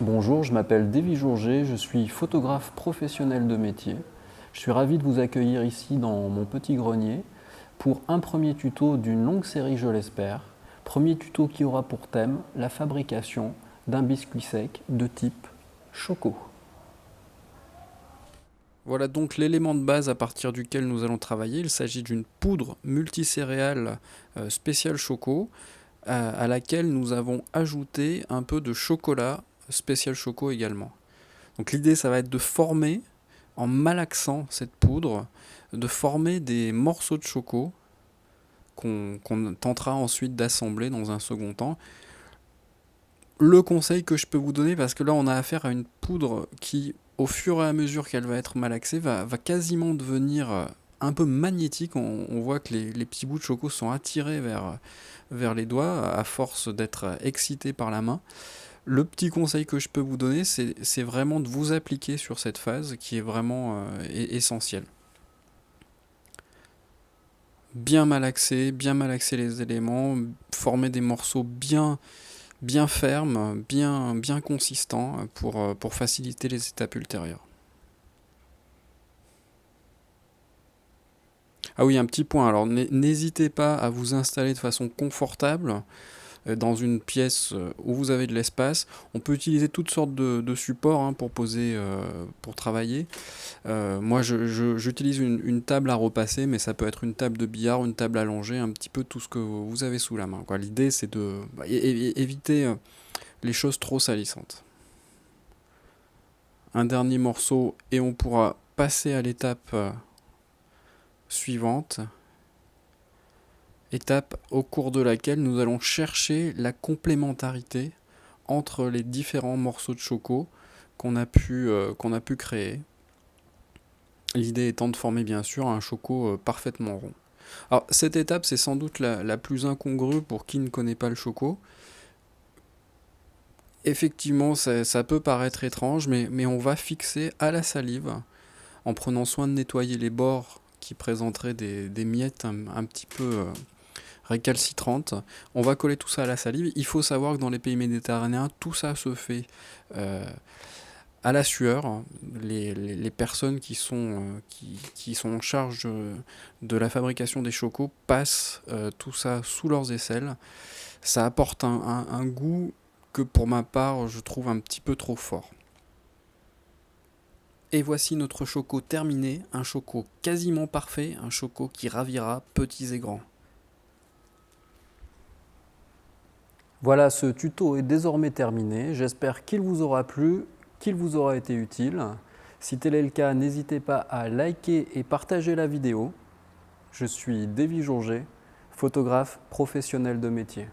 Bonjour, je m'appelle Davy Jourget, je suis photographe professionnel de métier. Je suis ravi de vous accueillir ici dans mon petit grenier pour un premier tuto d'une longue série, je l'espère. Premier tuto qui aura pour thème la fabrication d'un biscuit sec de type Choco. Voilà donc l'élément de base à partir duquel nous allons travailler. Il s'agit d'une poudre multicéréale spéciale Choco à laquelle nous avons ajouté un peu de chocolat spécial Choco également. Donc l'idée, ça va être de former, en malaxant cette poudre, de former des morceaux de choco qu'on tentera ensuite d'assembler dans un second temps. Le conseil que je peux vous donner, parce que là on a affaire à une poudre qui, au fur et à mesure qu'elle va être malaxée, va quasiment devenir un peu magnétique. On voit que les petits bouts de choco sont attirés vers les doigts à force d'être excités par la main. Le petit conseil que je peux vous donner, c'est vraiment de vous appliquer sur cette phase qui est vraiment essentielle. Bien malaxer les éléments, former des morceaux bien fermes, bien consistants pour faciliter les étapes ultérieures. Ah oui, un petit point, alors n'hésitez pas à vous installer de façon confortable dans une pièce où vous avez de l'espace. On peut utiliser toutes sortes de supports pour poser, pour travailler. Moi, j'utilise une table à repasser, mais ça peut être une table de billard, une table allongée, un petit peu tout ce que vous avez sous la main. L'idée, c'est de éviter les choses trop salissantes. Un dernier morceau et on pourra passer à l'étape suivante. Étape au cours de laquelle nous allons chercher la complémentarité entre les différents morceaux de choco qu'on a pu créer. L'idée étant de former bien sûr un choco parfaitement rond. Alors cette étape, c'est sans doute la plus incongrue pour qui ne connaît pas le choco. Effectivement, ça peut paraître étrange, mais on va fixer à la salive, en prenant soin de nettoyer les bords qui présenteraient des miettes un petit peu récalcitrantes. On va coller tout ça à la salive. Il faut savoir que dans les pays méditerranéens, tout ça se fait à la sueur. Les personnes qui sont en charge de la fabrication des chocos passent tout ça sous leurs aisselles. Ça apporte un goût que pour ma part je trouve un petit peu trop fort. Et voici notre choco terminé, un choco quasiment parfait, un choco qui ravira petits et grands. Voilà, ce tuto est désormais terminé. J'espère qu'il vous aura plu, qu'il vous aura été utile. Si tel est le cas, n'hésitez pas à liker et partager la vidéo. Je suis Davy Jourget, photographe professionnel de métier.